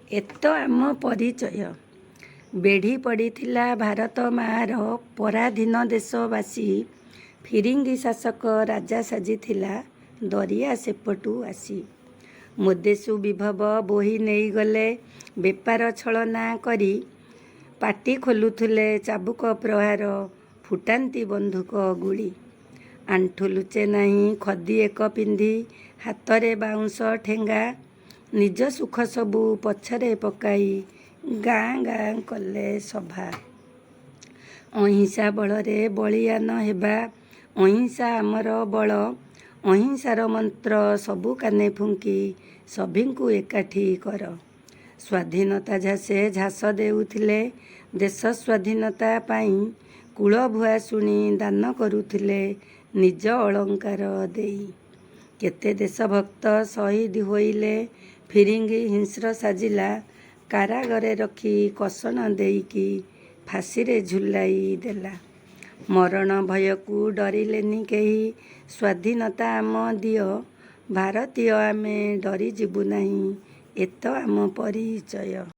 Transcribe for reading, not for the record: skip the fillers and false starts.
ଏତ ଆମ ପରିଚୟ। ବେଢ଼ି ପଡ଼ିଥିଲା ଭାରତ ମାଆର ପରାଧୀନ ଦେଶବାସୀ। ଫିରିଙ୍ଗି ଶାସକ ରାଜା ସାଜିଥିଲା ଦରିଆ ସେପଟୁ ଆସି। ମୋଦେଶୁ ବିଭବ ବୋହି ନେଇଗଲେ ବେପାର ଛଳନା କରି। ପାଟି ଖୋଲୁଥିଲେ ଚାବୁକ ପ୍ରହାର ଫୁଟାନ୍ତି ବନ୍ଧୁକ ଗୁଳି। ଆଣ୍ଠୁ ଲୁଚେ ନାହିଁ ଖଦି ଏକ ପିନ୍ଧି ହାତରେ ବାଉଁଶ ଠେଙ୍ଗା। ନିଜ ସୁଖ ସବୁ ପଛରେ ପକାଇ ଗାଁ ଗାଁ କଲେ ସଭା। ଅହିଂସା ବଳରେ ବଳିୟାନ ହେବା ଅହିଂସା ଆମର ବଳ। ଅହିଂସାର ମନ୍ତ୍ର ସବୁ କାନେ ଫୁଙ୍କି ସଭିଙ୍କୁ ଏକାଠି କର। ସ୍ୱାଧୀନତା ଝାସେ ଝାସ ଦେଉଥିଲେ ଦେଶ ସ୍ୱାଧୀନତା ପାଇଁ। କୂଳ ଭୁଆସୁଣୀ ଦାନ କରୁଥିଲେ ନିଜ ଅଳଙ୍କାର ଦେଇ। କେତେ ଦେଶଭକ୍ତ ଶହୀଦ ହୋଇଲେ ଫିରିଙ୍ଗି ହିଂସ୍ର ସାଜିଲା। କାରାଗାରେ ରଖି କଷଣ ଦେଇକି ଫାଶୀରେ ଝୁଲାଇ ଦେଲା। ମରଣ ଭୟକୁ ଡରିଲେନି କେହି ସ୍ୱାଧୀନତା ଆମ ଦିଅ। ଭାରତୀୟ ଆମେ ଡରିଯିବୁ ନାହିଁ ଏତ ଆମ ପରିଚୟ।